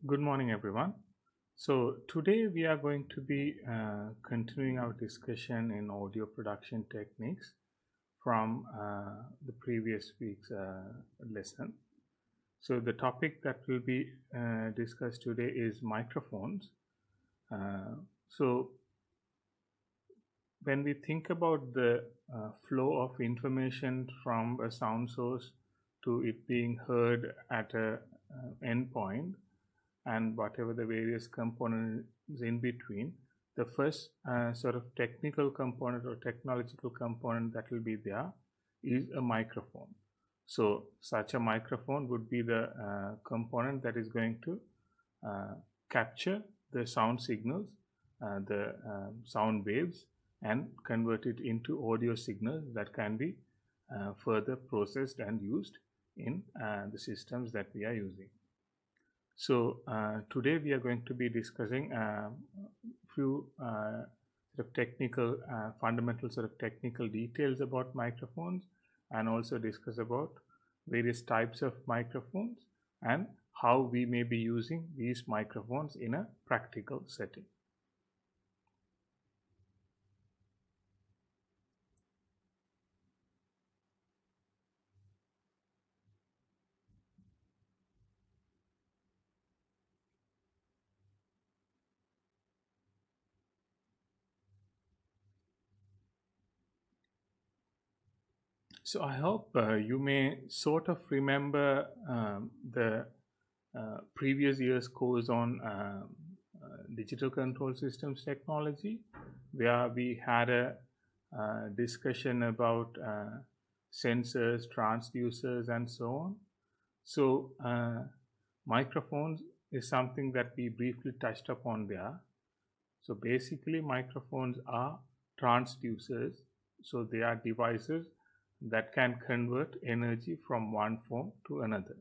Good morning, everyone. So, today we are going to be continuing our discussion in audio production techniques from the previous week's lesson. So, the topic that will be discussed today is microphones. So, when we think about the flow of information from a sound source to it being heard at a endpoint, and whatever the various components in between, the first sort of technical component or technological component that will be there is a microphone. So such a microphone would be the component that is going to capture the sound signals, the sound waves, and convert it into audio signals that can be further processed and used in the systems that we are using. So today we are going to be discussing a few sort of technical, fundamental sort of technical details about microphones, and also discuss about various types of microphones and how we may be using these microphones in a practical setting. So I hope you may sort of remember the previous year's course on digital control systems technology, where we had a discussion about sensors, transducers, and so on. So microphones is something that we briefly touched upon there. So basically, microphones are transducers. So they are devices that can convert energy from one form to another.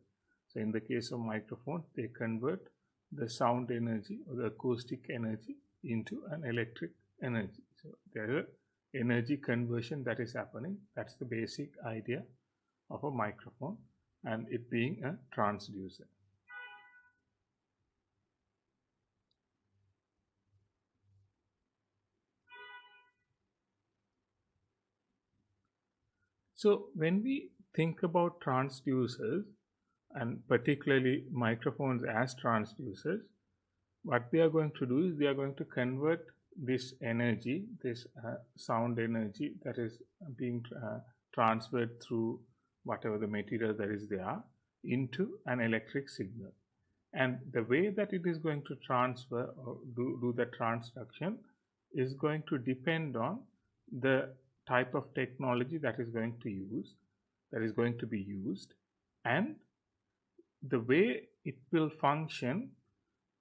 So in the case of microphone, they convert the sound energy or the acoustic energy into an electric energy. So there is energy conversion that is happening. That's the basic idea of a microphone, and it being a transducer. So when we think about transducers, and particularly microphones as transducers, what we are going to do is we are going to convert this energy, this sound energy that is being transferred through whatever the material that is there, into an electric signal. And the way that it is going to transfer or do the transduction is going to depend on the type of technology that is going to be used, and the way it will function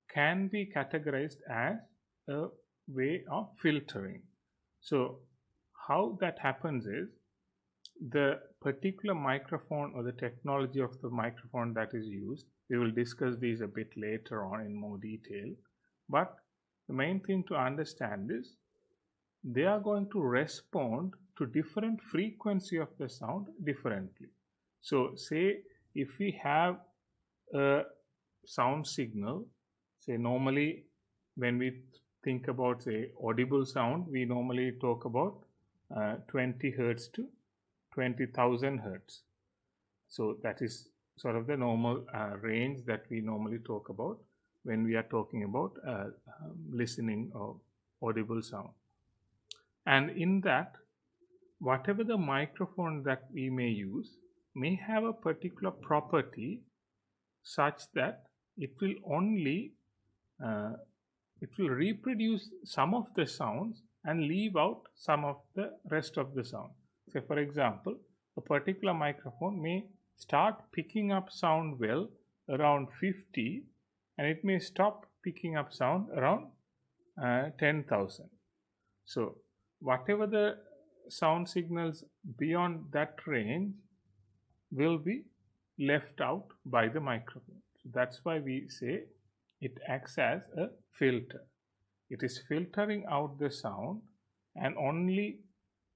can be categorized as a way of filtering. So how that happens is the particular microphone or the technology of the microphone that is used, we will discuss these a bit later on in more detail, but the main thing to understand is they are going to respond to different frequency of the sound differently. So say if we have a sound signal, say normally when we think about say audible sound, we normally talk about 20 hertz to 20,000 hertz. So that is sort of the normal range that we normally talk about when we are talking about listening or audible sound. And in that, whatever the microphone that we may use may have a particular property such that it will only it will reproduce some of the sounds and leave out some of the rest of the sound. Say for example, a particular microphone may start picking up sound well around 50, and it may stop picking up sound around 10,000. So whatever the sound signals beyond that range will be left out by the microphone. So that's why we say it acts as a filter. It is filtering out the sound and only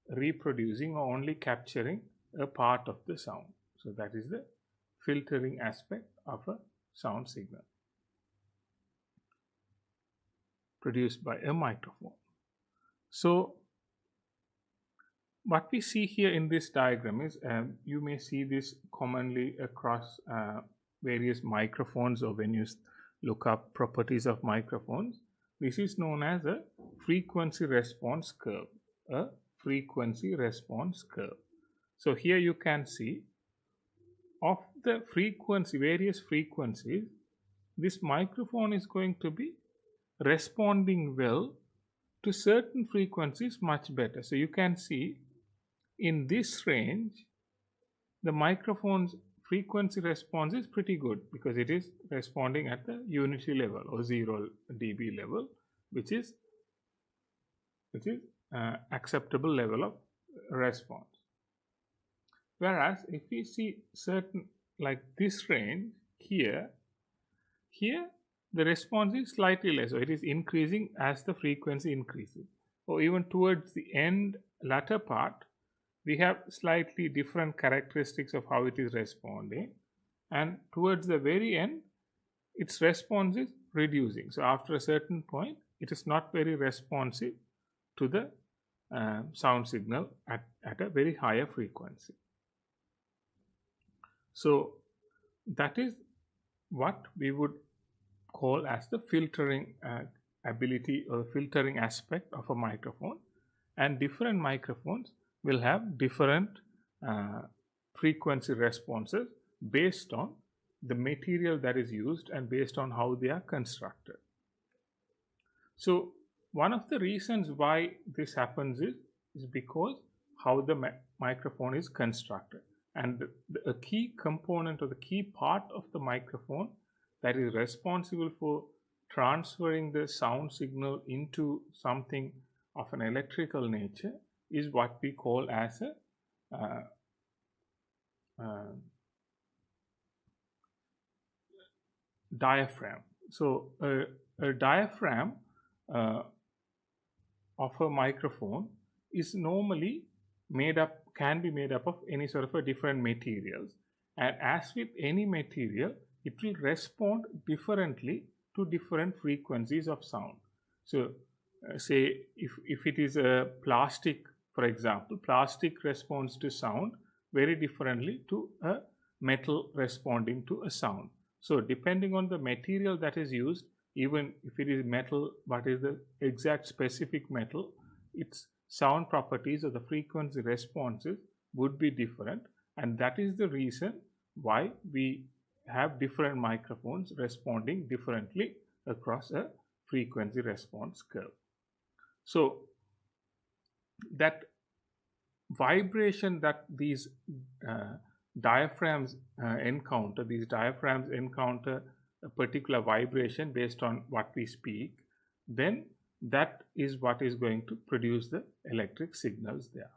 reproducing or only capturing a part of the sound. So that is the filtering aspect of a sound signal. produced by a microphone. So what we see here in this diagram is, you may see this commonly across various microphones, or when you look up properties of microphones, this is known as a frequency response curve. A frequency response curve. So here you can see of the frequency, various frequencies, this microphone is going to be responding well to certain frequencies much better. So you can see in this range, the microphone's frequency response is pretty good because it is responding at the unity level or 0 dB level, which is acceptable level of response. Whereas if we see certain like this range here the response is slightly less, so it is increasing as the frequency increases, or even towards the end latter part we have slightly different characteristics of how it is responding, and towards the very end its response is reducing. So after a certain point it is not very responsive to the sound signal at a very higher frequency. So that is what we would call as the filtering ability or filtering aspect of a microphone, and different microphones will have different frequency responses based on the material that is used and based on how they are constructed. So one of the reasons why this happens is because how the microphone is constructed, and a key component or the key part of the microphone that is responsible for transferring the sound signal into something of an electrical nature is what we call as a diaphragm. So a diaphragm of a microphone is normally can be made up of any sort of a different materials, and as with any material it will respond differently to different frequencies of sound. So say if it is a plastic, for example, plastic responds to sound very differently to a metal responding to a sound. So depending on the material that is used, even if it is metal, what is the exact specific metal, its sound properties or the frequency responses would be different, and that is the reason why we have different microphones responding differently across a frequency response curve. So that vibration that these diaphragms encounter a particular vibration based on what we speak, then that is what is going to produce the electric signals there.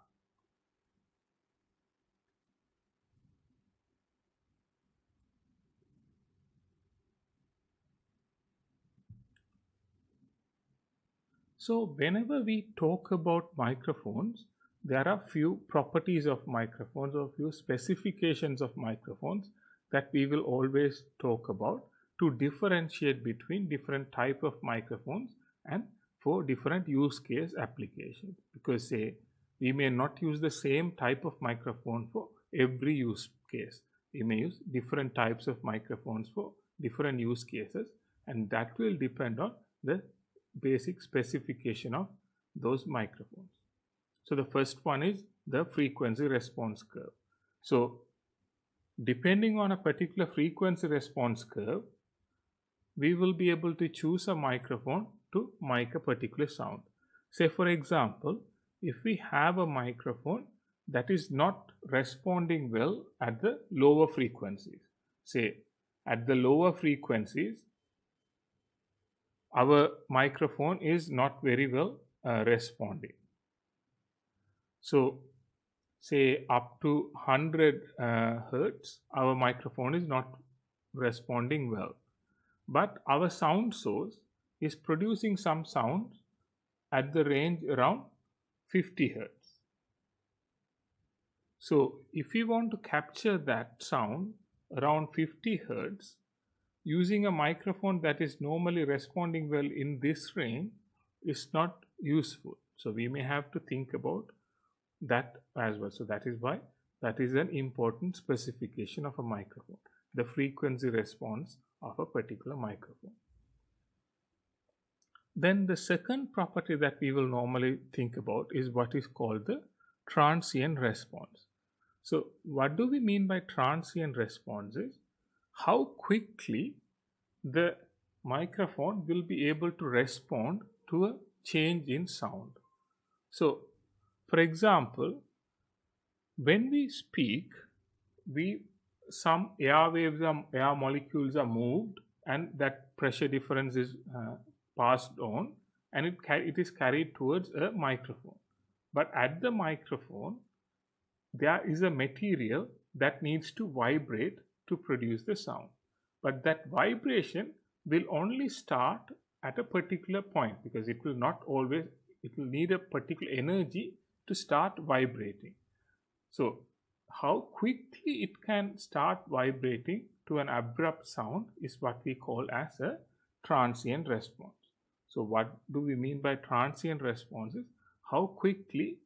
So whenever we talk about microphones, there are few properties of microphones or few specifications of microphones that we will always talk about to differentiate between different type of microphones and for different use case applications. Because say we may not use the same type of microphone for every use case. We may use different types of microphones for different use cases, and that will depend on the basic specification of those microphones. So the first one is the frequency response curve. So depending on a particular frequency response curve, we will be able to choose a microphone to mic a particular sound. Say for example, if we have a microphone that is not responding well at the lower frequencies, say at the lower frequencies our microphone is not very well responding. So say up to 100 hertz our microphone is not responding well, but our sound source is producing some sound at the range around 50 hertz. So if we want to capture that sound around 50 hertz, using a microphone that is normally responding well in this range is not useful. So we may have to think about that as well. So that is why that is an important specification of a microphone, the frequency response of a particular microphone. Then the second property that we will normally think about is what is called the transient response. So what do we mean by transient response is how quickly the microphone will be able to respond to a change in sound. So for example, when we speak, some air waves, air molecules are moved, and that pressure difference is passed on, and it is carried towards a microphone. But at the microphone, there is a material that needs to vibrate to produce the sound. But that vibration will only start at a particular point, because it will need a particular energy to start vibrating. So how quickly it can start vibrating to an abrupt sound is what we call as a transient response. So what do we mean by transient responses? How quickly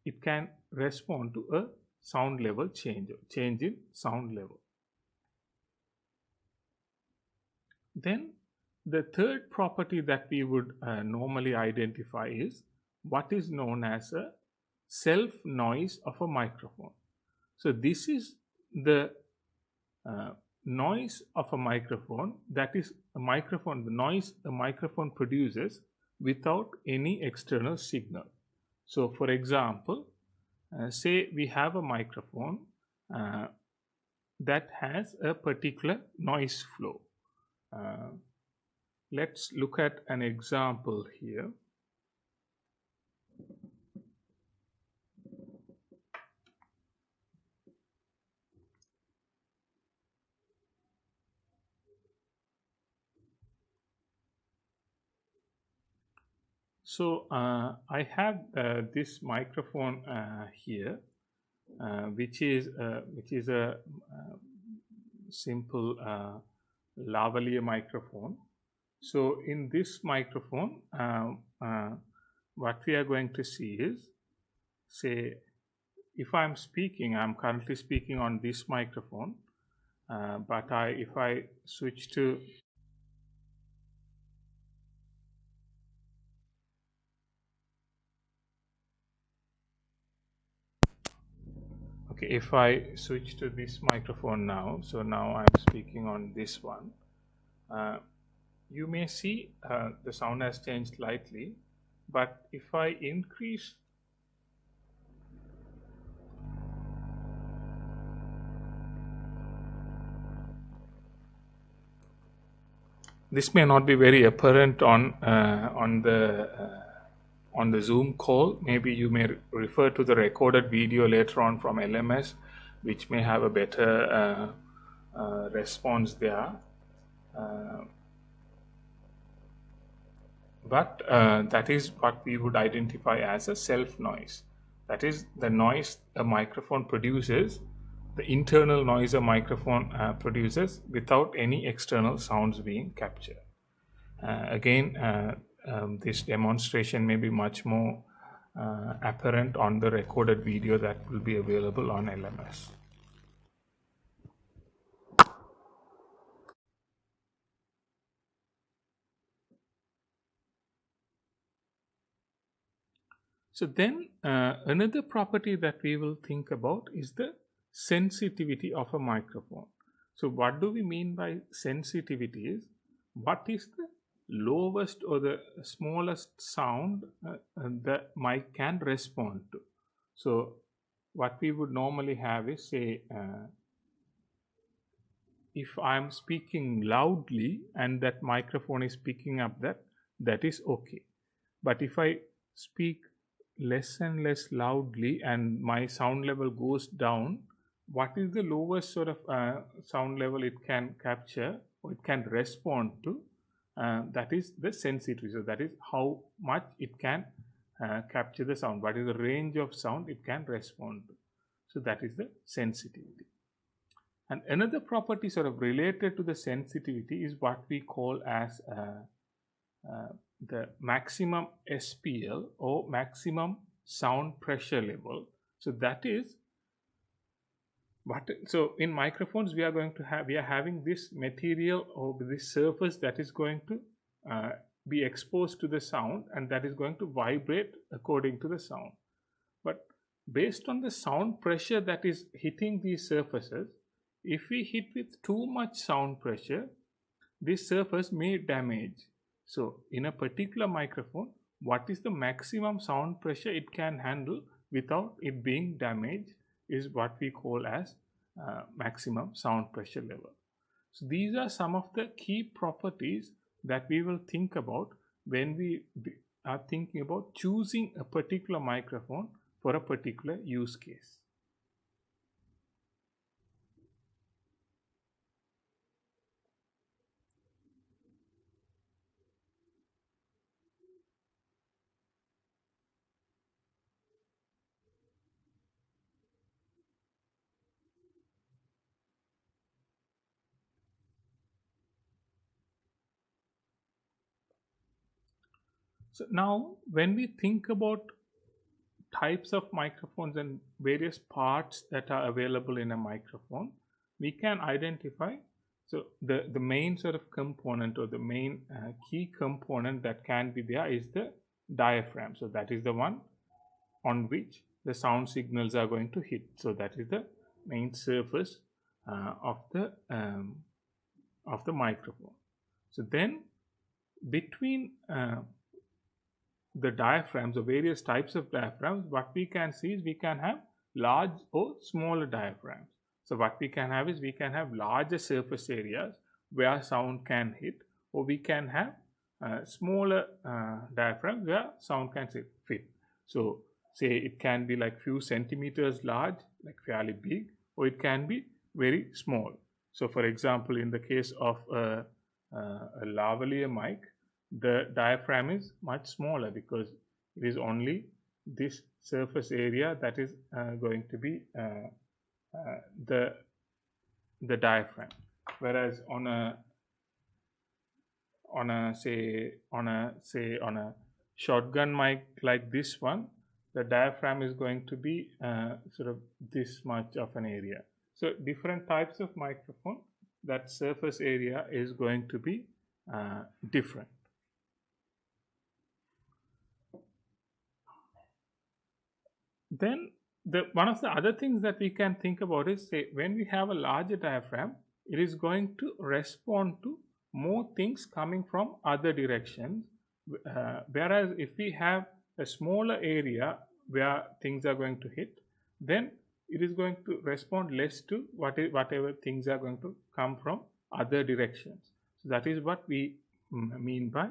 it can respond to a sound level change in sound level. Then the third property that we would normally identify is what is known as a self noise of a microphone. So this is the noise of a microphone, that is the noise a microphone produces without any external signal. So for example, say we have a microphone that has a particular noise flow. Let's look at an example here. So I have this microphone here, which is a simple lavalier microphone. So in this microphone, what we are going to see is, say, if I'm currently speaking on this microphone, but if I switch to if I switch to this microphone now, so now I'm speaking on this one, you may see the sound has changed slightly, but if I increase this, may not be very apparent on the Zoom call. Maybe you may refer to the recorded video later on from LMS, which may have a better response there. But that is what we would identify as a self noise. That is the noise a microphone produces, the internal noise a microphone produces without any external sounds being captured. Again, this demonstration may be much more apparent on the recorded video that will be available on LMS. So then another property that we will think about is the sensitivity of a microphone. So what do we mean by sensitivity is what is the lowest or the smallest sound the mic can respond to. So what we would normally have is, say, if I'm speaking loudly and that microphone is picking up that is okay. But if I speak less and less loudly and my sound level goes down, what is the lowest sort of sound level it can capture or it can respond to? That is the sensitivity. So that is how much it can capture the sound. What is the range of sound it can respond to? So that is the sensitivity. And another property sort of related to the sensitivity is what we call as the maximum SPL, or maximum sound pressure level. So that is what. So in microphones we are having this material or this surface that is going to be exposed to the sound, and that is going to vibrate according to the sound. But based on the sound pressure that is hitting these surfaces, if we hit with too much sound pressure, this surface may damage. So in a particular microphone, what is the maximum sound pressure it can handle without it being damaged is what we call as maximum sound pressure level. So these are some of the key properties that we will think about when we are thinking about choosing a particular microphone for a particular use case. So now when we think about types of microphones and various parts that are available in a microphone, we can identify, so the main sort of component, or the main key component that can be there, is the diaphragm. So that is the one on which the sound signals are going to hit. So that is the main surface of the microphone. So then between the diaphragms, or various types of diaphragms, what we can see is we can have large or smaller diaphragms. So what we can have is we can have larger surface areas where sound can hit, or we can have smaller diaphragms where sound can fit. So say it can be like few centimeters large, like fairly big, or it can be very small. So for example, in the case of a lavalier mic, the diaphragm is much smaller because it is only this surface area that is going to be the diaphragm. Whereas on a shotgun mic like this one, the diaphragm is going to be sort of this much of an area. So different types of microphone, that surface area is going to be different. Then one of the other things that we can think about is, say, when we have a larger diaphragm, it is going to respond to more things coming from other directions, whereas if we have a smaller area where things are going to hit, then it is going to respond less to whatever things are going to come from other directions. So that is what we mean by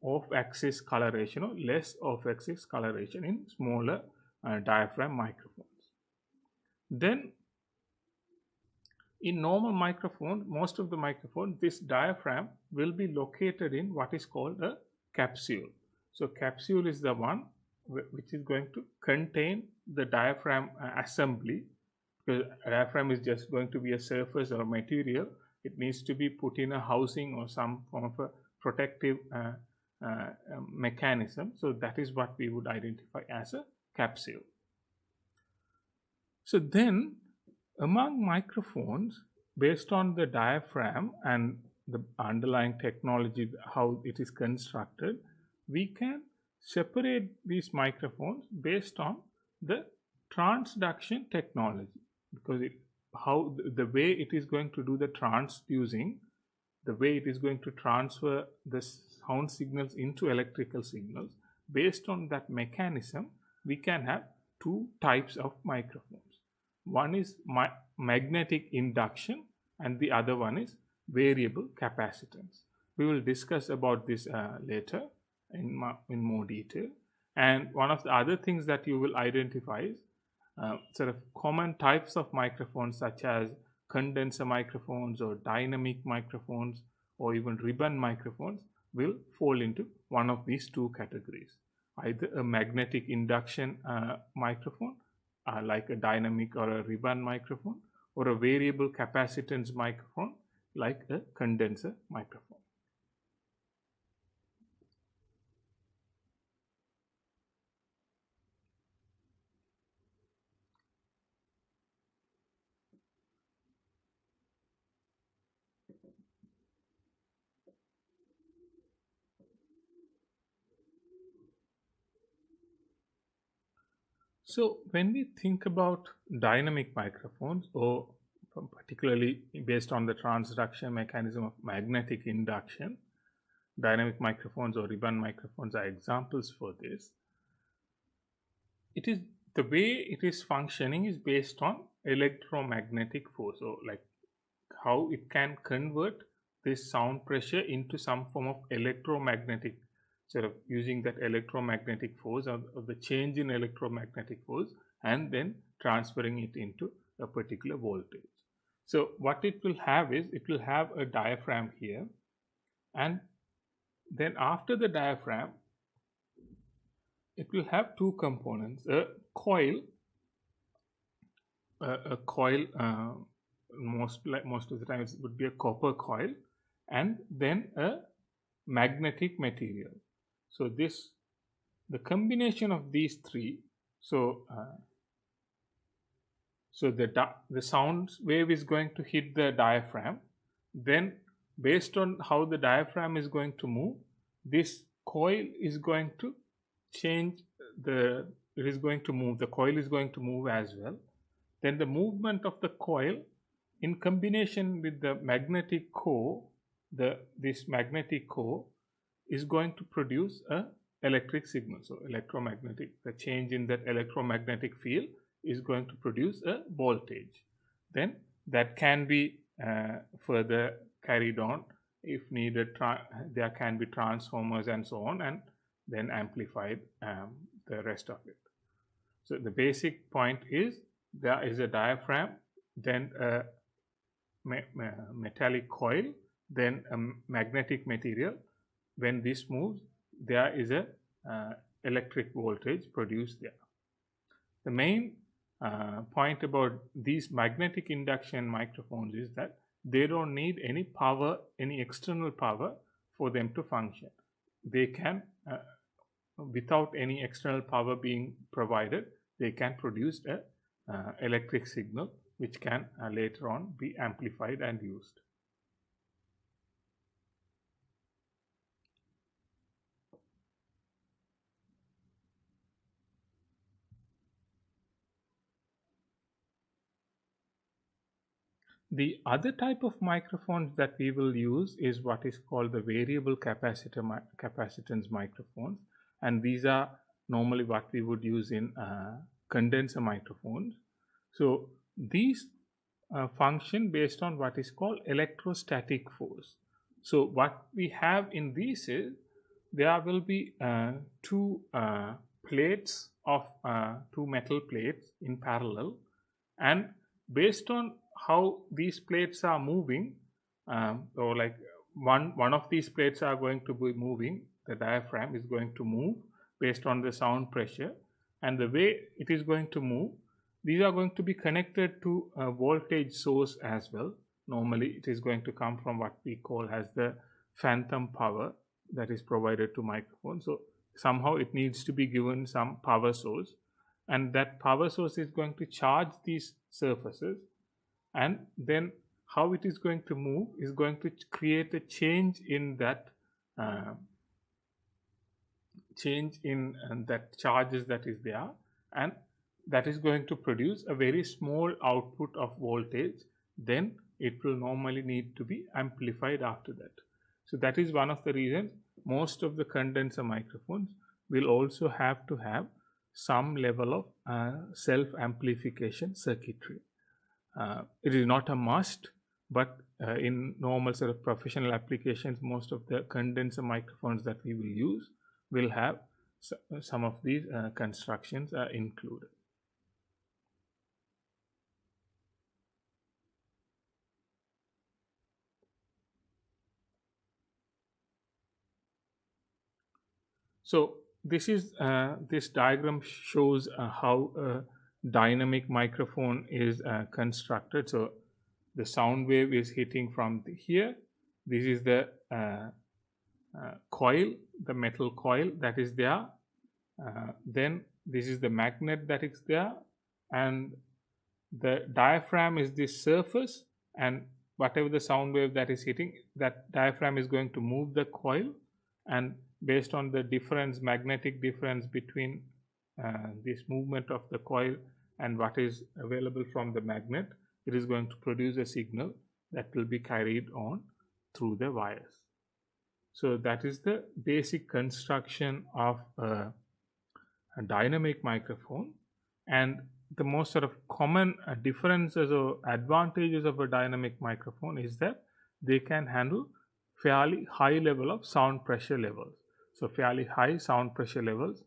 off-axis coloration, or less off-axis coloration in smaller diaphragm microphones. Then in normal microphones, most of the microphones, this diaphragm will be located in what is called a capsule. So capsule is the one which is going to contain the diaphragm assembly, because a diaphragm is just going to be a surface or material. It needs to be put in a housing or some form of a protective mechanism. So that is what we would identify as a capsule. So then among microphones, based on the diaphragm and the underlying technology, how it is constructed, we can separate these microphones based on the transduction technology, because the way it is going to do the transducing, the way it is going to transfer the sound signals into electrical signals, based on that mechanism, we can have two types of microphones. One is magnetic induction, and the other one is variable capacitance. We will discuss about this later in more detail. And one of the other things that you will identify is sort of common types of microphones, such as condenser microphones or dynamic microphones or even ribbon microphones, will fall into one of these two categories. Either a magnetic induction microphone, like a dynamic or a ribbon microphone, or a variable capacitance microphone like a condenser microphone. So, when we think about dynamic microphones, or particularly based on the transduction mechanism of magnetic induction, dynamic microphones or ribbon microphones are examples for this. It is the way it is functioning is based on electromagnetic force, or like how it can convert this sound pressure into some form of electromagnetic, sort of using that electromagnetic force or the change in electromagnetic force, and then transferring it into a particular voltage. So what it will have is, it will have a diaphragm here, and then after the diaphragm it will have two components: a coil, most of the time it would be a copper coil, and then a magnetic material. So the combination of these three, so the sound wave is going to hit the diaphragm. Then based on how the diaphragm is going to move, this coil is going to change the coil is going to move as well. Then the movement of the coil in combination with the magnetic core, this magnetic core is going to produce a electric signal. So the change in that electromagnetic field is going to produce a voltage. Then that can be further carried on if needed. There can be transformers and so on, and then amplified the rest of it. So the basic point is, there is a diaphragm, then a metallic coil, then a magnetic material. When this moves, there is a electric voltage produced there. The main point about these magnetic induction microphones is that they don't need any power, any external power for them to function. They can, without any external power being provided, they can produce a electric signal which can later on be amplified and used. The other type of microphones that we will use is what is called the variable capacitance microphones, and these are normally what we would use in condenser microphones. So these function based on what is called electrostatic force. So what we have in these is, there will be two plates of two metal plates in parallel, and based on how these plates are moving, or like one of these plates are going to be moving, the diaphragm is going to move based on the sound pressure, and the way it is going to move, these are going to be connected to a voltage source as well. Normally it is going to come from what we call as the phantom power that is provided to microphone. So somehow it needs to be given some power source, and that power source is going to charge these surfaces, and then how it is going to move is going to create a change in that that charges that is there, and that is going to produce a very small output of voltage. Then it will normally need to be amplified after that. So that is one of the reasons most of the condenser microphones will also have to have some level of self-amplification circuitry. It is not a must, but in normal sort of professional applications, most of the condenser microphones that we will use will have some of these constructions included. So this diagram shows how dynamic microphone is constructed. So the sound wave is hitting from here. This is the coil, the metal coil that is there. Then this is the magnet that is there, and the diaphragm is this surface, and whatever the sound wave that is hitting, that diaphragm is going to move the coil, and based on the difference, magnetic difference between this movement of the coil and what is available from the magnet, it is going to produce a signal that will be carried on through the wires. So that is the basic construction of a dynamic microphone. And the most sort of common differences or advantages of a dynamic microphone is that they can handle fairly high level of sound pressure levels. So fairly high sound pressure levels,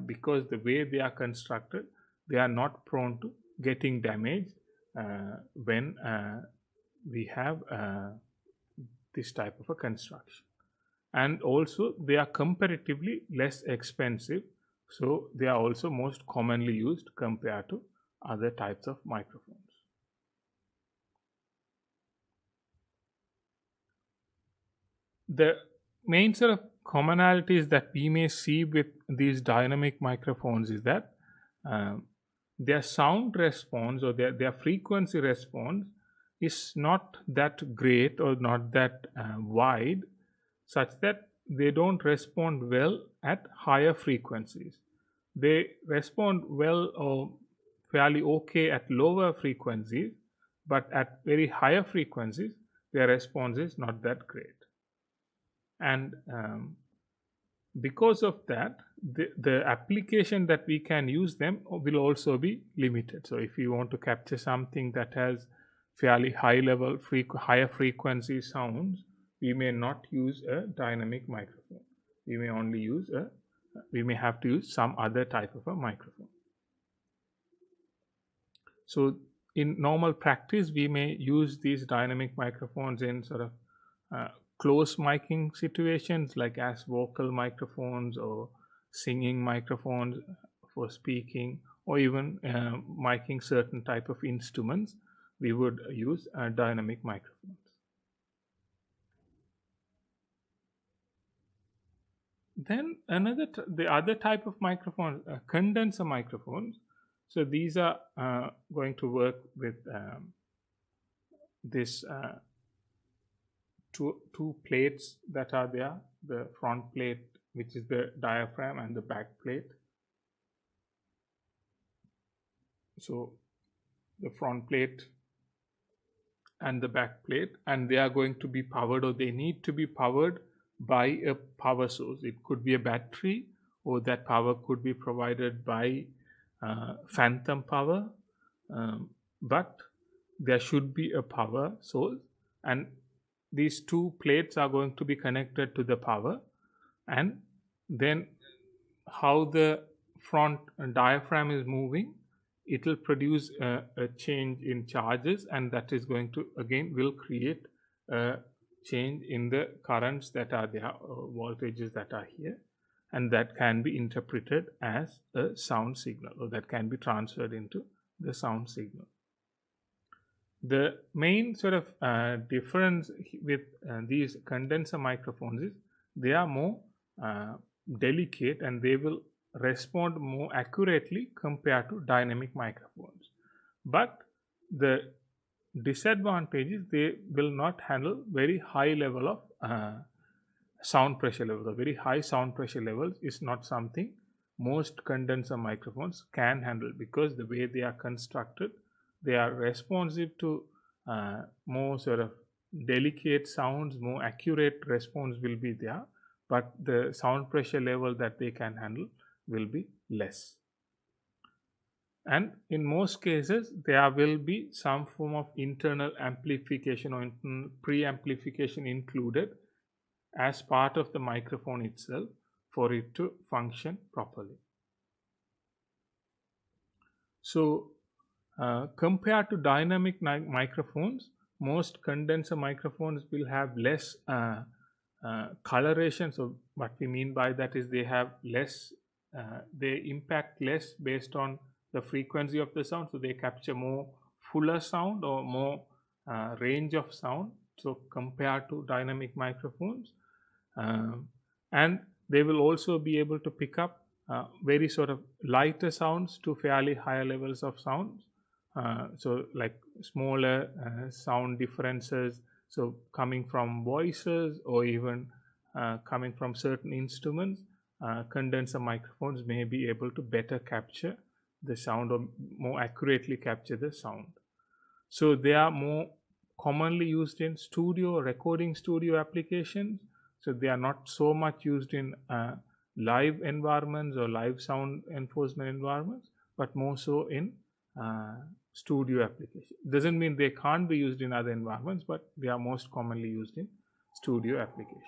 because the way they are constructed, they are not prone to getting damaged when we have this type of a construction. And also they are comparatively less expensive, so they are also most commonly used compared to other types of microphones. The main sort of commonalities that we may see with these dynamic microphones is that their sound response or their frequency response is not that great or not that wide, such that they don't respond well at higher frequencies. They respond well or fairly okay at lower frequencies, but at very higher frequencies, their response is not that great. And because of that, the application that we can use them will also be limited. So if you want to capture something that has fairly high level, higher frequency sounds, we may not use a dynamic microphone. We may only use we may have to use some other type of a microphone. So in normal practice, we may use these dynamic microphones in sort of close miking situations, like as vocal microphones or singing microphones for speaking, or even miking certain type of instruments. We would use dynamic microphones. Then the other type of microphone, condenser microphones. So these are going to work with this two plates that are there, the front plate, which is the diaphragm, and the back plate. So the front plate and the back plate, and they are going to be powered, or they need to be powered by a power source. It could be a battery, or that power could be provided by phantom power, but there should be a power source, and these two plates are going to be connected to the power, and then how the front diaphragm is moving, it will produce a change in charges, and that is going to again will create a change in the currents that are there, voltages that are here, and that can be interpreted as a sound signal, or that can be transferred into the sound signal. The main sort of difference with these condenser microphones is they are more delicate, and they will respond more accurately compared to dynamic microphones. But the disadvantage is they will not handle very high level of sound pressure levels. The very high sound pressure levels is not something most condenser microphones can handle, because the way they are constructed, they are responsive to more sort of delicate sounds, more accurate response will be there, but the sound pressure level that they can handle will be less. And in most cases, there will be some form of internal amplification or pre-amplification included as part of the microphone itself for it to function properly. So compared to dynamic microphones, most condenser microphones will have less coloration. So what we mean by that is they have less, they impact less based on the frequency of the sound, so they capture more fuller sound or more range of sound, so compared to dynamic microphones. And they will also be able to pick up very sort of lighter sounds to fairly higher levels of sounds, so like smaller sound differences, so coming from voices or even coming from certain instruments. Condenser microphones may be able to better capture the sound or more accurately capture the sound. So they are more commonly used in recording studio applications. So they are not so much used in live environments or live sound enforcement environments, but more so in studio applications. Doesn't mean they can't be used in other environments, but they are most commonly used in studio applications.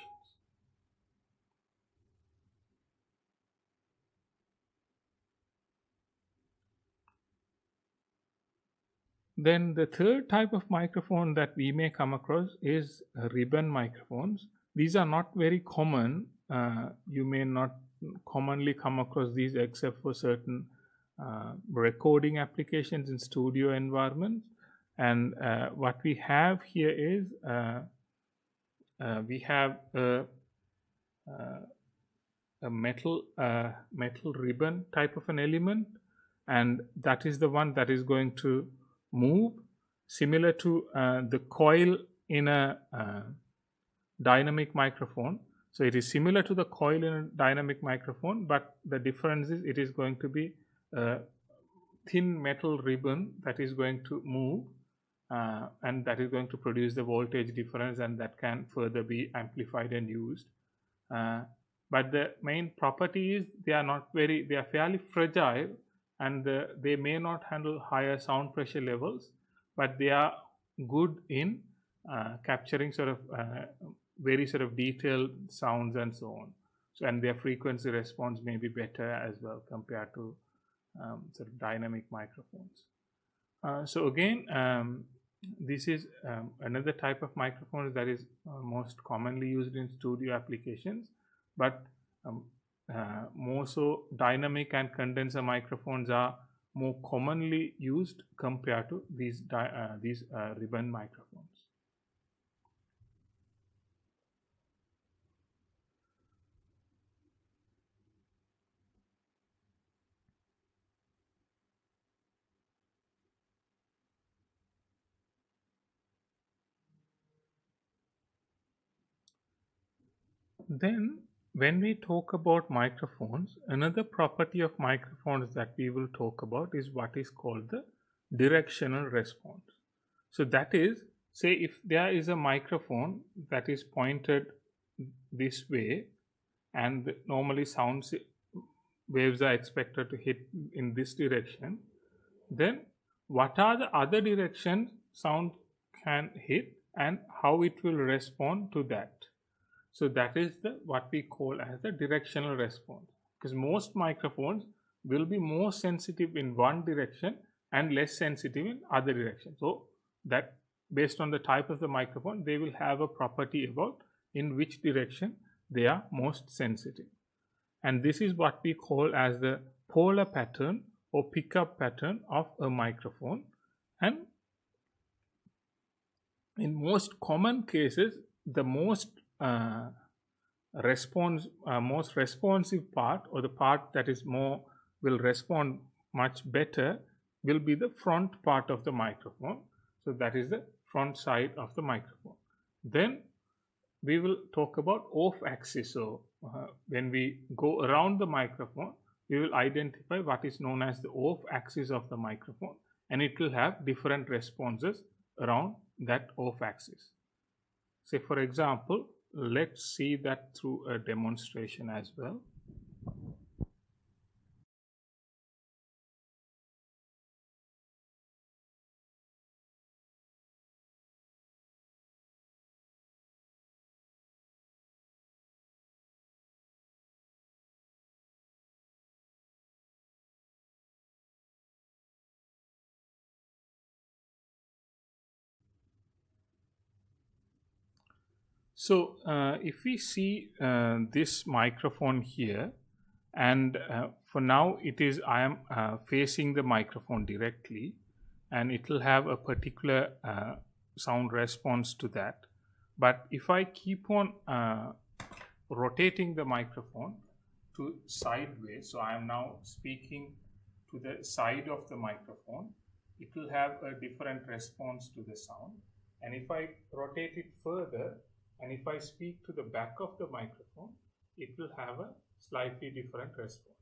Then the third type of microphone that we may come across is ribbon microphones. These are not very common. You may not commonly come across these except for certain recording applications in studio environments. And what we have here is we have a metal ribbon type of an element, and that is the one that is going to move, similar to the coil in a dynamic microphone. So it is similar to the coil in a dynamic microphone, but the difference is it is going to be a thin metal ribbon that is going to move, and that is going to produce the voltage difference, and that can further be amplified and used. But the main property is they are fairly fragile, and they may not handle higher sound pressure levels, but they are good in capturing sort of very sort of detailed sounds and so on. So, and their frequency response may be better as well compared to sort of dynamic microphones. So again, this is another type of microphone that is most commonly used in studio applications, but more so dynamic and condenser microphones are more commonly used compared to these ribbon microphones. Then when we talk about microphones, another property of microphones that we will talk about is what is called the directional response. So that is, say if there is a microphone that is pointed this way, and normally sound waves are expected to hit in this direction, then what are the other directions sound can hit and how it will respond to that? So that is what we call as the directional response, because most microphones will be more sensitive in one direction and less sensitive in other direction. So that based on the type of the microphone, they will have a property about in which direction they are most sensitive. And this is what we call as the polar pattern or pickup pattern of a microphone. And in most common cases, the most responsive part, or the part that is will respond much better, will be the front part of the microphone. So that is the front side of the microphone. Then we will talk about off axis. So when we go around the microphone, we will identify what is known as the off axis of the microphone, and it will have different responses around that off axis. Say for example, let's see that through a demonstration as well. So if we see this microphone here, and for now I am facing the microphone directly, and it will have a particular sound response to that. But if I keep on rotating the microphone to sideways, so I am now speaking to the side of the microphone, it will have a different response to the sound. And if I rotate it further and if I speak to the back of the microphone, it will have a slightly different response.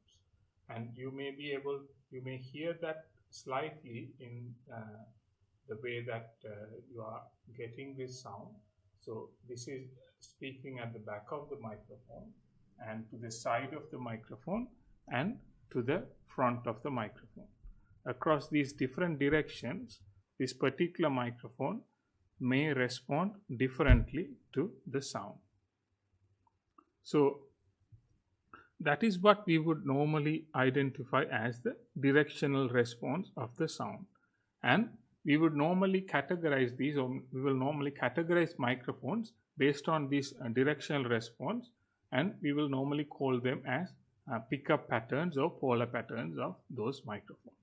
And you may hear that slightly in the way that you are getting this sound. So this is speaking at the back of the microphone and to the side of the microphone and to the front of the microphone. Across these different directions, this particular microphone may respond differently to the sound. So that is what we would normally identify as the directional response of the sound. And we would normally categorize these, or we will normally categorize microphones based on this directional response, and we will normally call them as pickup patterns or polar patterns of those microphones.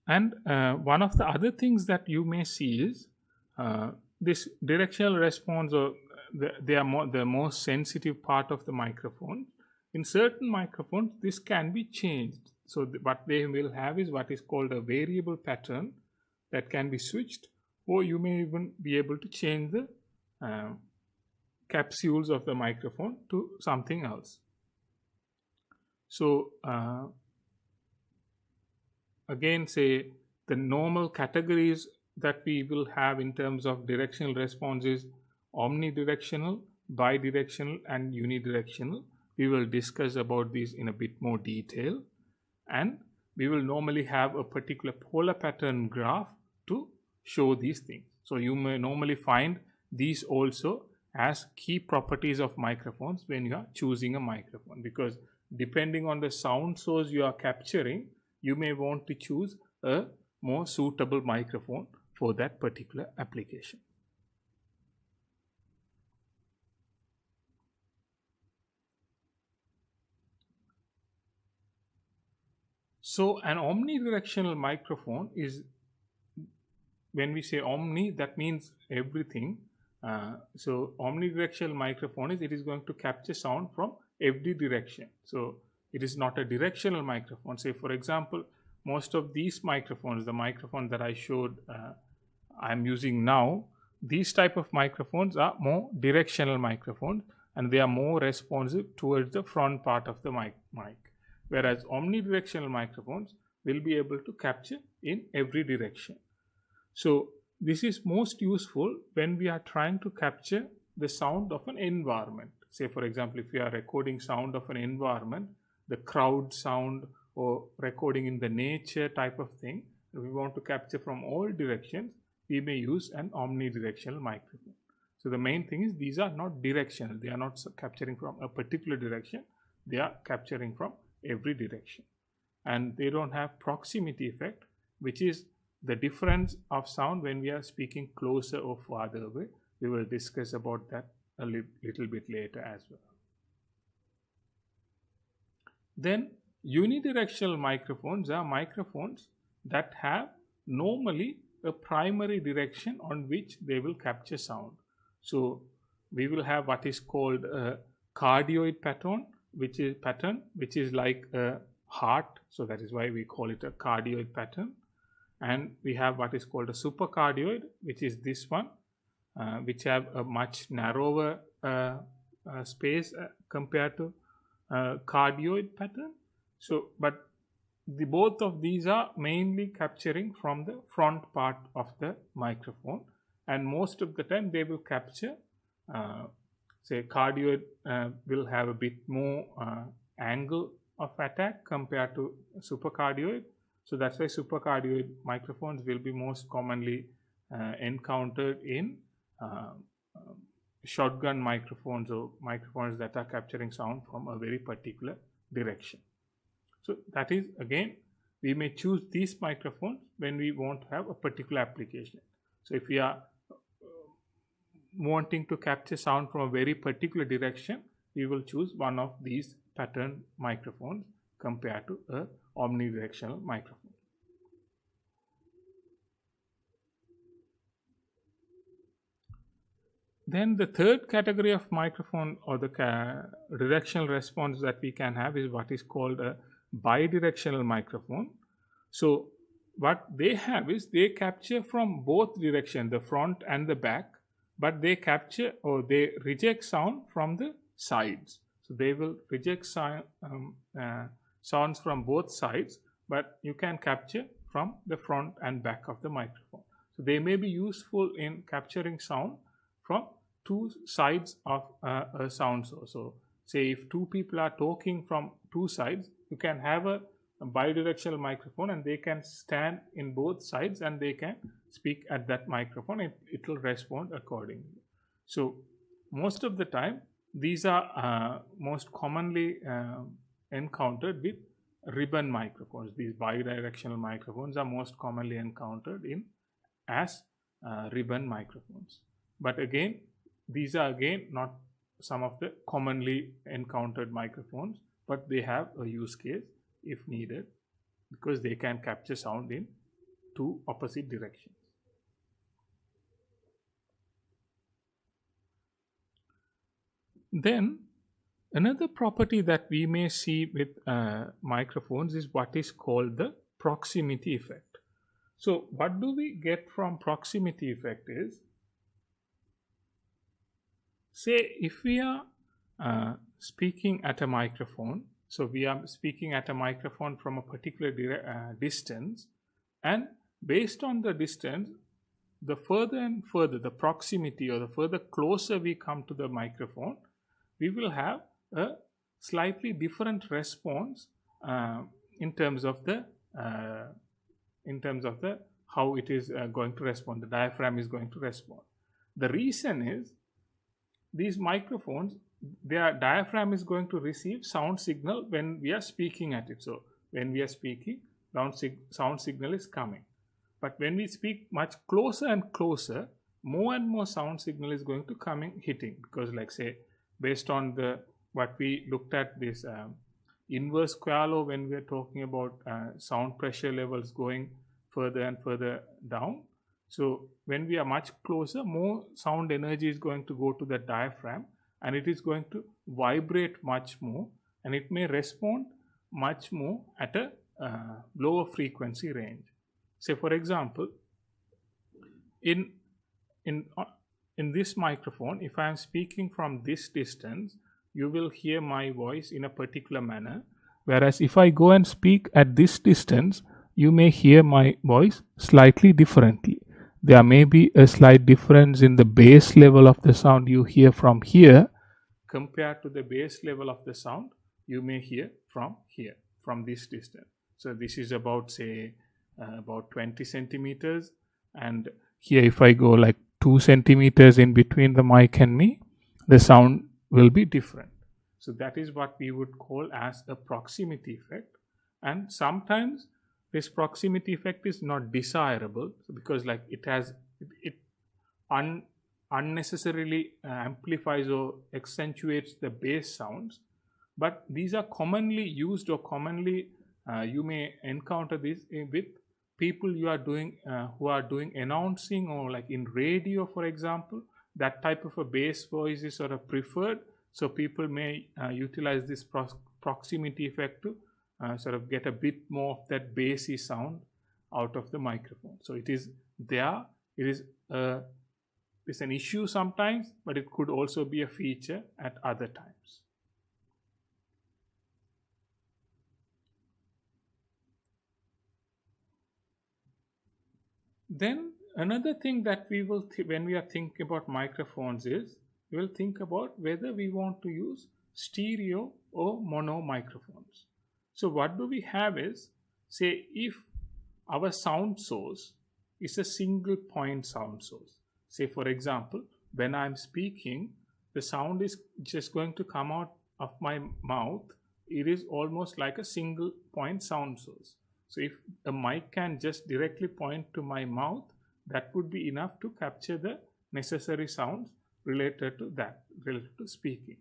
And one of the other things that you may see is this directional response, or they are the most sensitive part of the microphone. In certain microphones, this can be changed. So what they will have is what is called a variable pattern that can be switched, or you may even be able to change the capsules of the microphone to something else. So again, say the normal categories that we will have in terms of directional response is omnidirectional, bidirectional, and unidirectional. We will discuss about these in a bit more detail, and we will normally have a particular polar pattern graph to show these things. So you may normally find these also as key properties of microphones when you are choosing a microphone, because depending on the sound source you are capturing, you may want to choose a more suitable microphone for that particular application. So an omnidirectional microphone is, when we say omni, that means everything. So omnidirectional microphone is, it is going to capture sound from every direction. So it is not a directional microphone. Say for example, most of these microphones, the microphone that I showed I am using now, these type of microphones are more directional microphones, and they are more responsive towards the front part of the mic. Whereas omnidirectional microphones will be able to capture in every direction. So this is most useful when we are trying to capture the sound of an environment. Say for example, if we are recording sound of an environment, the crowd sound, or recording in the nature type of thing, if we want to capture from all directions, we may use an omnidirectional microphone. So the main thing is these are not directional. They are not capturing from a particular direction. They are capturing from every direction. And they don't have proximity effect, which is the difference of sound when we are speaking closer or farther away. We will discuss about that a little bit later as well. Then unidirectional microphones are microphones that have normally a primary direction on which they will capture sound. So we will have what is called a cardioid pattern, which is like a heart. So that is why we call it a cardioid pattern. And we have what is called a supercardioid, which is this one, which have a much narrower space compared to cardioid pattern. So, but both of these are mainly capturing from the front part of the microphone, and most of the time they will capture, say cardioid will have a bit more angle of attack compared to supercardioid. So that's why supercardioid microphones will be most commonly encountered in shotgun microphones, or microphones that are capturing sound from a very particular direction. So that is again we may choose these microphones when we want to have a particular application. So if we are wanting to capture sound from a very particular direction, we will choose one of these pattern microphones compared to a omnidirectional microphone. Then the third category of microphone or the directional response that we can have is what is called a bidirectional microphone. So what they have is they capture from both directions, the front and the back, but they capture or they reject sound from the sides. So they will reject sounds from both sides, but you can capture from the front and back of the microphone. So they may be useful in capturing sound from two sides of a sound source. So say if two people are talking from two sides, you can have a bidirectional microphone and they can stand in both sides and they can speak at that microphone. It will respond accordingly. So most of the time these are most commonly encountered with ribbon microphones. These bidirectional microphones are most commonly encountered as ribbon microphones. But again, these are again not some of the commonly encountered microphones, but they have a use case if needed because they can capture sound in two opposite directions. Then another property that we may see with microphones is what is called the proximity effect. So what do we get from proximity effect is, say if we are speaking at a microphone, so we are speaking at a microphone from a particular distance, and based on the distance, the further and further the proximity or the further closer we come to the microphone, we will have a slightly different response in terms of the how it is going to respond. The diaphragm is going to respond. The reason is these microphones, their diaphragm is going to receive sound signal when we are speaking at it. So when we are speaking, sound signal is coming. But when we speak much closer and closer, more and more sound signal is going to hitting, because like say based on what we looked at this inverse square law when we are talking about sound pressure levels going further and further down. So when we are much closer, more sound energy is going to go to the diaphragm and it is going to vibrate much more, and it may respond much more at a lower frequency range. Say for example, in this microphone, if I am speaking from this distance, you will hear my voice in a particular manner, whereas if I go and speak at this distance, you may hear my voice slightly differently. There may be a slight difference in the bass level of the sound you hear from here compared to the bass level of the sound you may hear from here, from this distance. So this is about say about 20 centimeters, and here if I go like 2 centimeters in between the mic and me, the sound will be different. So that is what we would call as a proximity effect. And sometimes this proximity effect is not desirable because like it unnecessarily amplifies or accentuates the bass sounds. But these are commonly used, or commonly you may encounter this with people you are doing who are doing announcing, or like in radio for example. That type of a bass voice is sort of preferred, so people may utilize this proximity effect to sort of get a bit more of that bassy sound out of the microphone. So it is there, it is it's an issue sometimes, but it could also be a feature at other times. Then another thing that we will when we are thinking about microphones is we will think about whether we want to use stereo or mono microphones. So what do we have is, say if our sound source is a single point sound source. Say for example, when I'm speaking, the sound is just going to come out of my mouth. It is almost like a single point sound source. So if a mic can just directly point to my mouth, that would be enough to capture the necessary sounds related to that, related to speaking.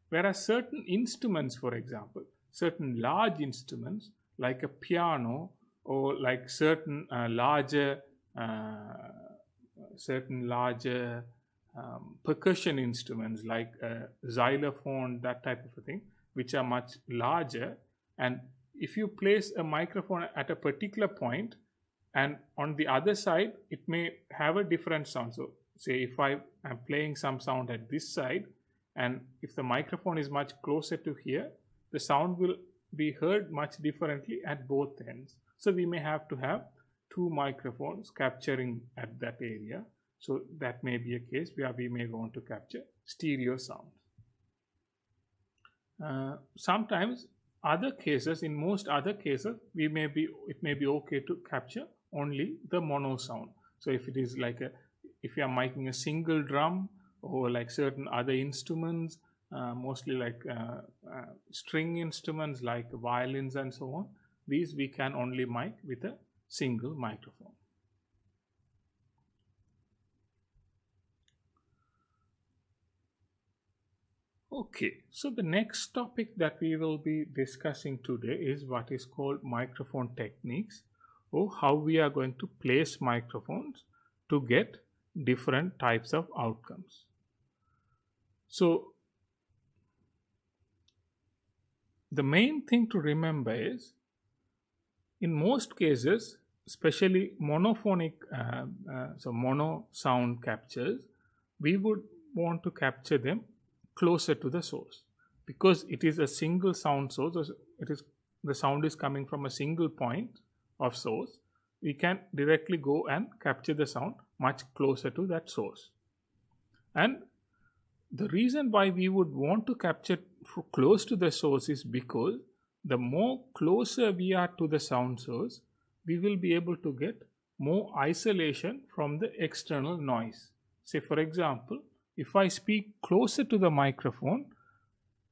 Whereas certain instruments, for example, certain large instruments like a piano or like certain larger percussion instruments like xylophone, that type of a thing, which are much larger, and if you place a microphone at a particular point and on the other side it may have a different sound. So say if I am playing some sound at this side, and if the microphone is much closer to here, the sound will be heard much differently at both ends. So we may have to have two microphones capturing at that area. So that may be a case where we may want to capture stereo sound. Sometimes other cases, in most other cases, it may be okay to capture only the mono sound. So if it is like if you are miking a single drum or like certain other instruments, mostly like string instruments like violins and so on, these we can only mic with a single microphone. Okay, so the next topic that we will be discussing today is what is called microphone techniques, or how we are going to place microphones to get different types of outcomes. So the main thing to remember is, in most cases, especially monophonic, so mono sound captures, we would want to capture them closer to the source, because it is a single sound source. The sound is coming from a single point of source. We can directly go and capture the sound much closer to that source. And the reason why we would want to capture close to the source is because the more closer we are to the sound source, we will be able to get more isolation from the external noise. Say for example, if I speak closer to the microphone,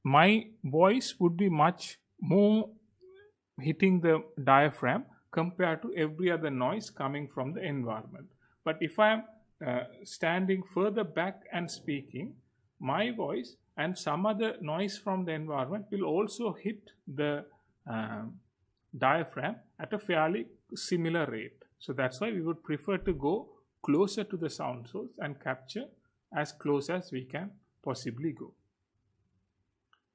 my voice would be much more hitting the diaphragm compared to every other noise coming from the environment. But if I am standing further back and speaking, my voice and some other noise from the environment will also hit the diaphragm at a fairly similar rate. So that's why we would prefer to go closer to the sound source and capture as close as we can possibly go.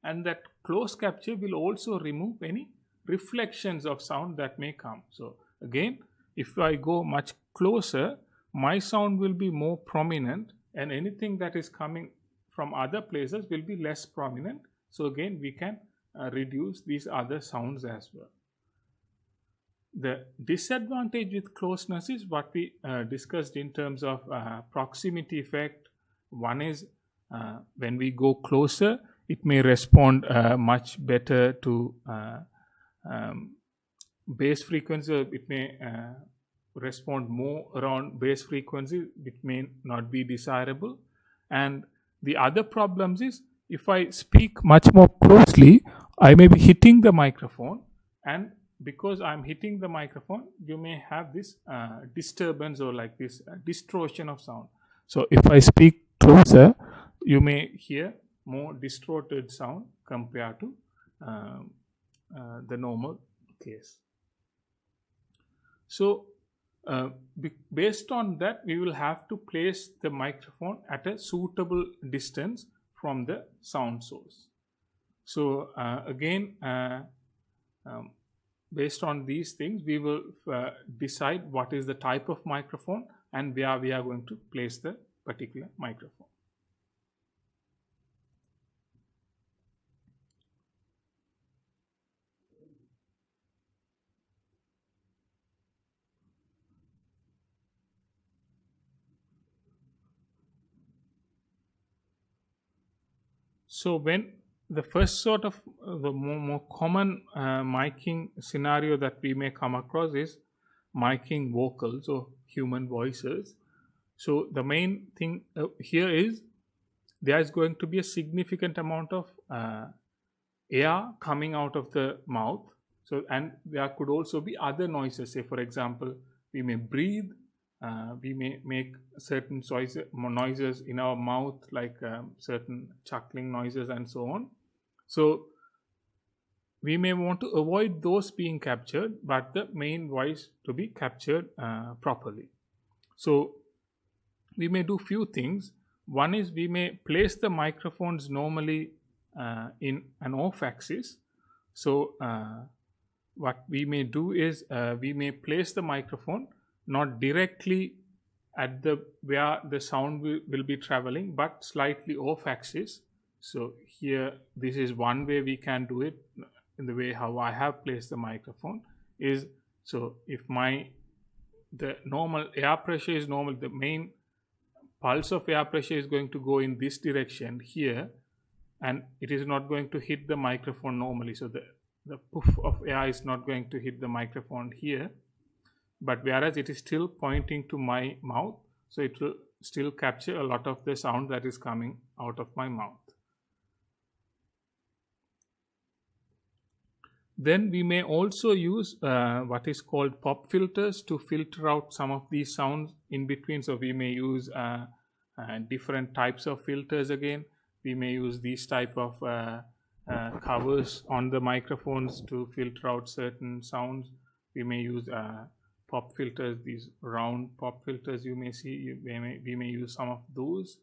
And that close capture will also remove any reflections of sound that may come. So again, if I go much closer, my sound will be more prominent, and anything that is coming from other places will be less prominent. So again, we can reduce these other sounds as well. The disadvantage with closeness is what we discussed in terms of proximity effect. One is when we go closer, it may respond much better to bass frequency. It may respond more around bass frequency, which may not be desirable. And the other problems is, if I speak much more closely, I may be hitting the microphone, and because I'm hitting the microphone, you may have this disturbance or like this distortion of sound. So if I speak closer, you may hear more distorted sound compared to the normal case. So based on that, we will have to place the microphone at a suitable distance from the sound source. So again, based on these things, we will decide what is the type of microphone and where we are going to place the particular microphone. So when the first sort of the more common miking scenario that we may come across is miking vocals or human voices. So the main thing here is there is going to be a significant amount of air coming out of the mouth, So, and there could also be other noises. Say, for example, we may breathe, we may make certain noises in our mouth, like certain chuckling noises and so on. So, we may want to avoid those being captured, but the main voice to be captured properly. So, we may do few things. One is we may place the microphones normally in an off axis. So, what we may do is we may place the microphone not directly at the where the sound will be traveling, but slightly off axis. So here, this is one way we can do it. In the way how I have placed the microphone is, so if the normal air pressure is normal, the main pulse of air pressure is going to go in this direction here, and it is not going to hit the microphone normally. So the puff of air is not going to hit the microphone here, but whereas it is still pointing to my mouth, so it will still capture a lot of the sound that is coming out of my mouth. Then we may also use what is called pop filters to filter out some of these sounds in between. So we may use different types of filters again. We may use these type of covers on the microphones to filter out certain sounds. We may use pop filters, these round pop filters you may see. We may use some of those.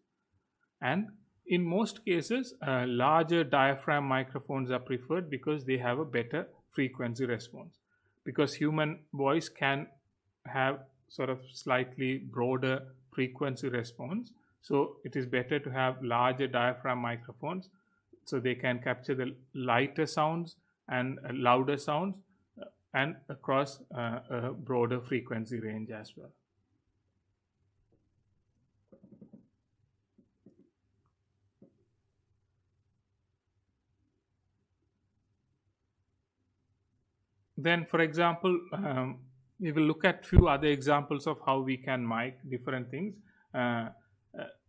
And in most cases, larger diaphragm microphones are preferred because they have a better frequency response. Because human voice can have sort of slightly broader frequency response. So it is better to have larger diaphragm microphones so they can capture the lighter sounds and louder sounds and across a broader frequency range as well. Then, for example, we will look at few other examples of how we can mic different things.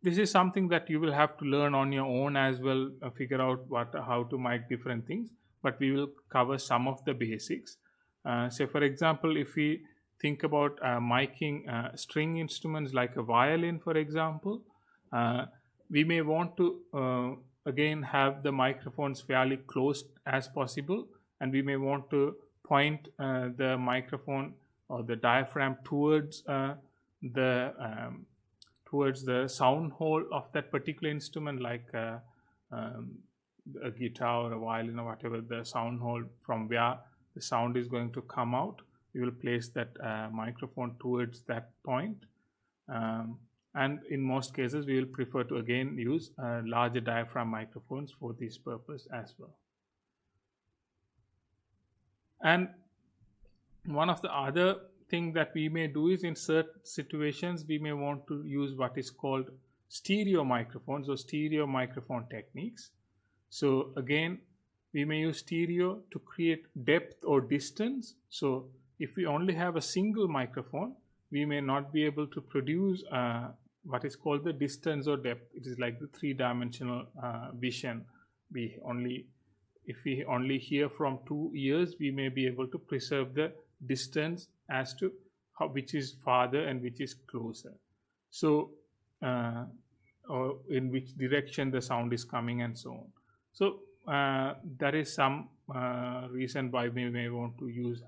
This is something that you will have to learn on your own as well, figure out how to mic different things, but we will cover some of the basics. Say, for example, if we think about miking string instruments like a violin, for example, we may want to again have the microphones fairly close as possible, and we may want to point the microphone or the diaphragm towards the sound hole of that particular instrument, like a guitar or a violin or whatever, the sound hole from where the sound is going to come out. We will place that microphone towards that point. And in most cases, we will prefer to again use larger diaphragm microphones for this purpose as well. And one of the other thing that we may do is, in certain situations, we may want to use what is called stereo microphones or stereo microphone techniques. So again, we may use stereo to create depth or distance. So if we only have a single microphone, we may not be able to produce what is called the distance or depth. It is like the three-dimensional vision. If we only hear from 2 ears, we may be able to preserve the distance as to which is farther and which is closer. So, or in which direction the sound is coming and so on. So, there is some reason why we may want to use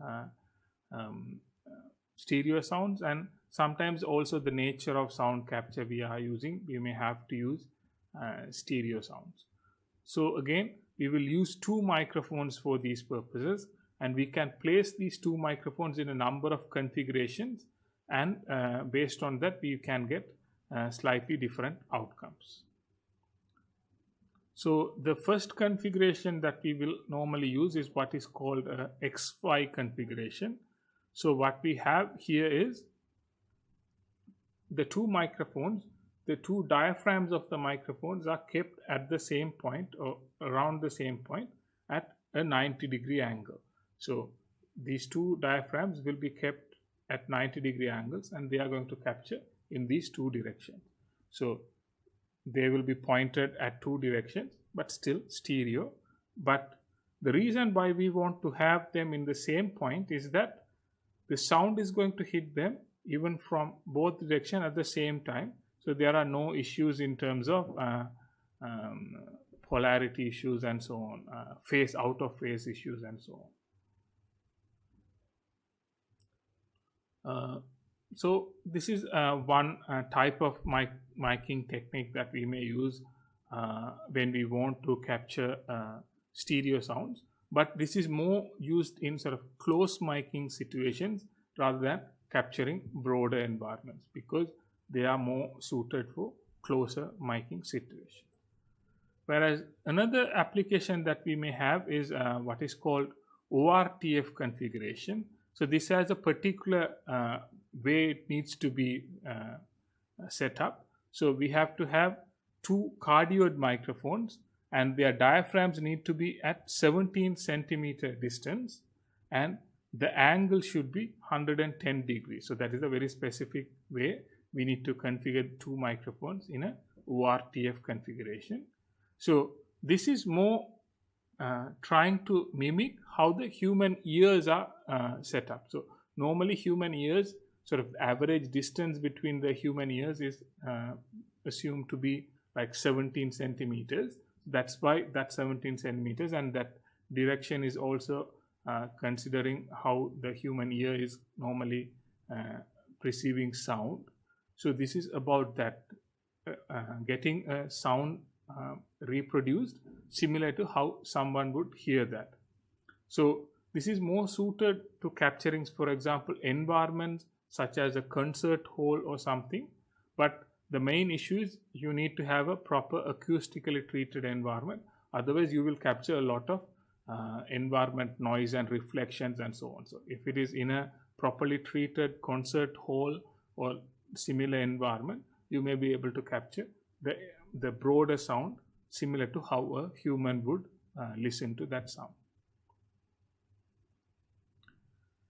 stereo sounds, and sometimes also the nature of sound capture we are using, we may have to use stereo sounds. So again, we will use 2 microphones for these purposes, and we can place these 2 microphones in a number of configurations, and based on that we can get slightly different outcomes. So the first configuration that we will normally use is what is called a XY configuration. So what we have here is the 2 microphones, the 2 diaphragms of the microphones are kept at the same point or around the same point at a 90-degree angle. So these 2 diaphragms will be kept at 90-degree angles, and they are going to capture in these 2 directions. So they will be pointed at 2 directions, but still stereo. But The reason why we want to have them in the same point is that the sound is going to hit them even from both direction at the same time. So there are no issues in terms of polarity issues and so on, phase out of phase issues and so on. So this is one type of miking technique that we may use when we want to capture stereo sounds, but this is more used in sort of close miking situations rather than capturing broader environments, because they are more suited for closer miking situations. Whereas another application that we may have is what is called ORTF configuration. So this has a particular way it needs to be set up. So we have to have two cardioid microphones, and their diaphragms need to be at 17 centimeter distance, and the angle should be 110 degrees. So that is a very specific way we need to configure two microphones in a ORTF configuration. So this is more trying to mimic how the human ears are set up. So normally human ears, sort of average distance between the human ears is assumed to be like 17 centimeters. That's why that's 17 centimeters, and that direction is also considering how the human ear is normally perceiving sound. So this is about that, getting a sound reproduced similar to how someone would hear that. So this is more suited to capturing, for example, environments such as a concert hall or something, but the main issue is you need to have a proper acoustically treated environment, otherwise you will capture a lot of environment noise and reflections and so on. So if it is in a properly treated concert hall or similar environment, you may be able to capture the broader sound similar to how a human would listen to that sound.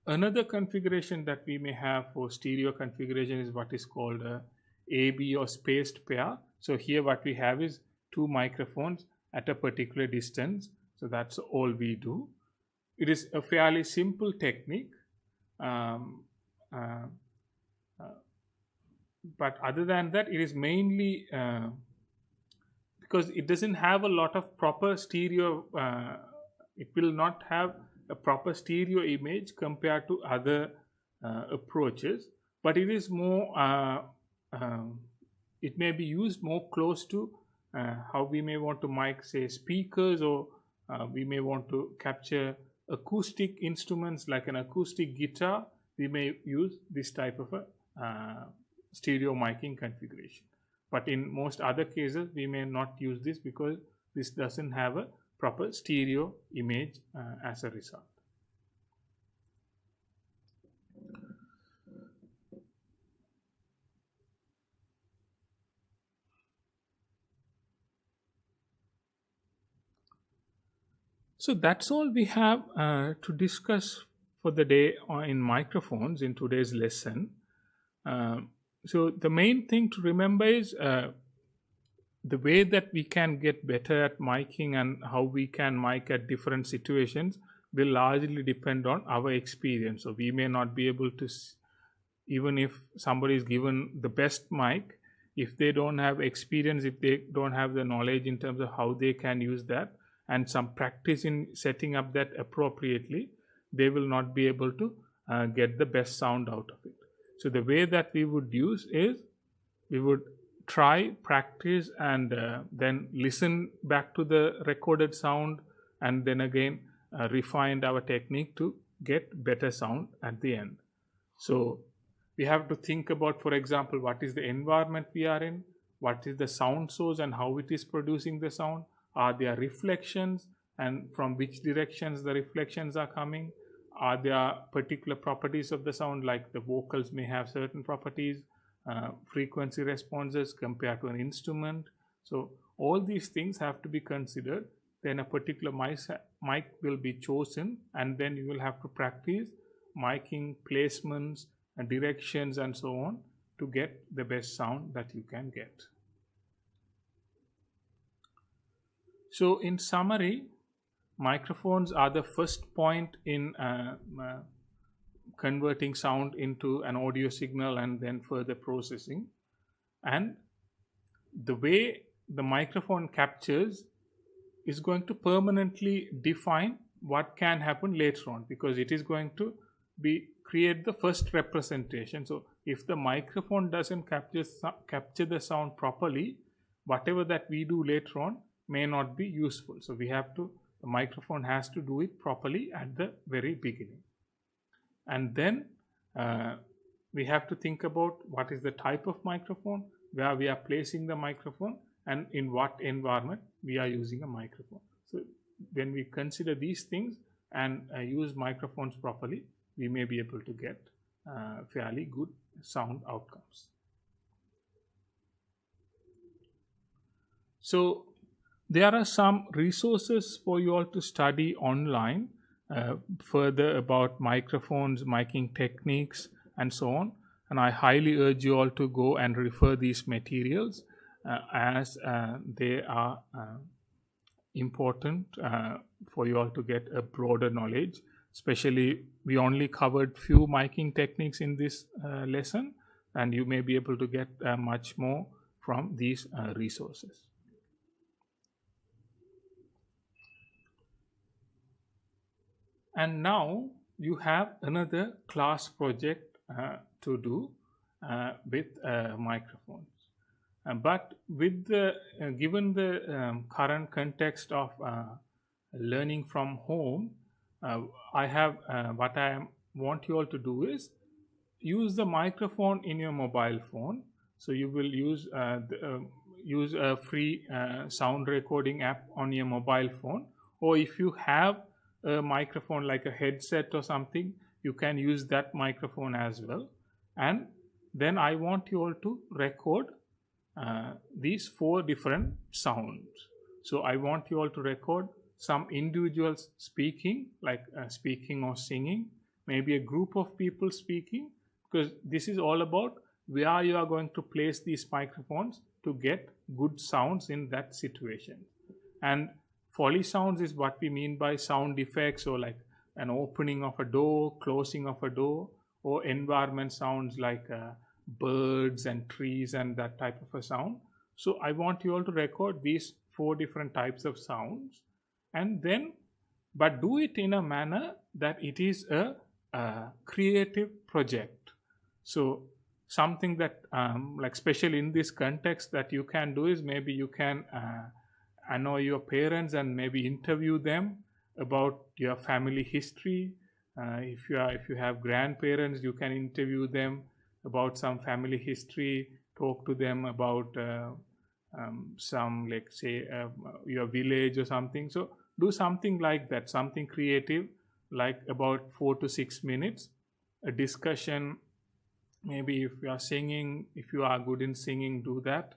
Another configuration that we may have for stereo configuration is what is called a AB or spaced pair. So here what we have is two microphones at a particular distance. So that's all we do. It is a fairly simple technique. But other than that, it is mainly because it doesn't have a lot of proper stereo, it will not have a proper stereo image compared to other approaches, but it is more, it may be used more close to how we may want to mic, say, speakers, or we may want to capture acoustic instruments like an acoustic guitar. We may use this type of a stereo miking configuration, but in most other cases we may not use this because this doesn't have a proper stereo image as a result. So that's all we have to discuss for the day in microphones in today's lesson. So the main thing to remember is the way that we can get better at miking and how we can mic at different situations will largely depend on our experience. So we may not be able to, even if somebody is given the best mic, if they don't have experience, if they don't have the knowledge in terms of how they can use that and some practice in setting up that appropriately, they will not be able to get the best sound out of it. So the way that we would use is we would try, practice, and then listen back to the recorded sound, and then again refine our technique to get better sound at the end. So we have to think about, for example, what is the environment we are in, what is the sound source and how it is producing the sound, are there reflections and from which directions the reflections are coming, are there particular properties of the sound, like the vocals may have certain properties, frequency responses compared to an instrument. So all these things have to be considered. Then a particular mic will be chosen, and then you will have to practice miking placements and directions and so on to get the best sound that you can get. So in summary, microphones are the first point in converting sound into an audio signal and then further processing. And the way the microphone captures is going to permanently define what can happen later on, because it is going to create the first representation. So if the microphone doesn't capture the sound properly, whatever that we do later on may not be useful. So the microphone has to do it properly at the very beginning. And then we have to think about what is the type of microphone, where we are placing the microphone, and in what environment we are using a microphone. So when we consider these things and use microphones properly, we may be able to get fairly good sound outcomes. So there are some resources for you all to study online further about microphones, miking techniques, and so on. And I highly urge you all to go and refer these materials as they are important for you all to get a broader knowledge. Especially, we only covered few miking techniques in this lesson, and you may be able to get much more from these resources. And now you have another class project to do with microphones. But with the given the current context of learning from home, I have what I want you all to do is use the microphone in your mobile phone. So you will use a free sound recording app on your mobile phone, or if you have a microphone like a headset or something, you can use that microphone as well. And then I want you all to record these 4 different sounds. So I want you all to record some individuals speaking, like speaking or singing, maybe a group of people speaking, because this is all about where you are going to place these microphones to get good sounds in that situation. And Foley sounds is what we mean by sound effects, or like an opening of a door, closing of a door, or environment sounds like birds and trees and that type of a sound. So I want you all to record these 4 different types of sounds, and then but do it in a manner that it is a creative project. So something that like especially in this context that you can do is maybe you can annoy your parents and maybe interview them about your family history. If you have grandparents, you can interview them about some family history, talk to them about some, like say your village or something. So do something like that, something creative, like about 4 to 6 minutes, a discussion. Maybe if you are singing, if you are good in singing, do that,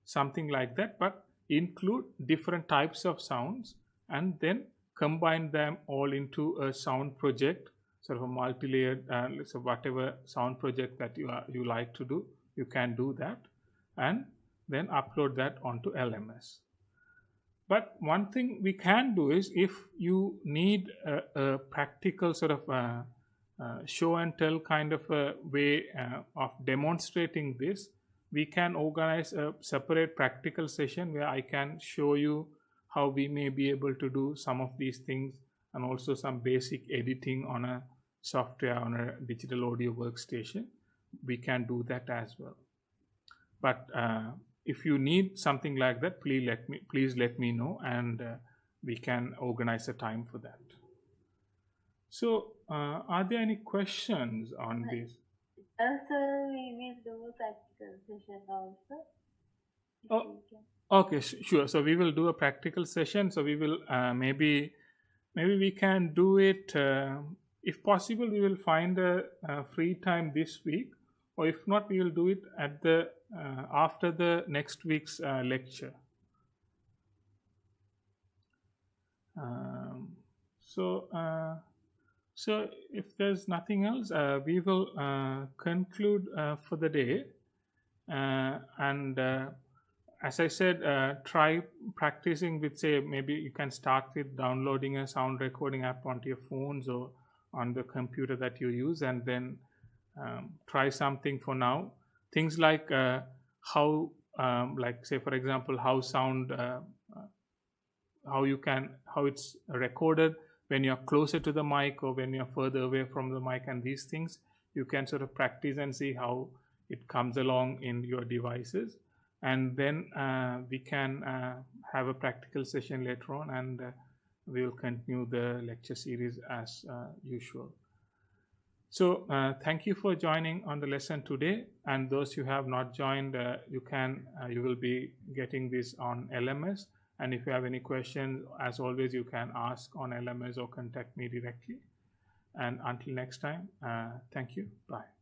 something like that, but include different types of sounds and then combine them all into a sound project, sort of a multi-layered, so whatever sound project that you like to do, you can do that, and then upload that onto LMS. But one thing we can do is, if you need a practical sort of show and tell kind of a way of demonstrating this, we can organize a separate practical session where I can show you how we may be able to do some of these things, and also some basic editing on a software, on a digital audio workstation. We can do that as well. But if you need something like that, please let me know, and we can organize a time for that. So are there any questions on this? Also, we will do a practical session also. Oh, okay, sure. So we will do a practical session. So we will maybe we can do it. If possible, we will find a free time this week, or if not, we will do it at the after the next week's lecture. So if there's nothing else, we will conclude for the day, and as I said, try practicing with, say, maybe you can start with downloading a sound recording app onto your phones or on the computer that you use, and then try something for now. Things like how, like say for example, how sound, how it's recorded when you're closer to the mic or when you're further away from the mic, and these things you can sort of practice and see how it comes along in your devices. And then we can have a practical session later on, and we will continue the lecture series as usual. So thank you for joining on the lesson today, and those who have not joined, you will be getting this on LMS, and if you have any questions, as always, you can ask on LMS or contact me directly. And until next time, thank you. Bye.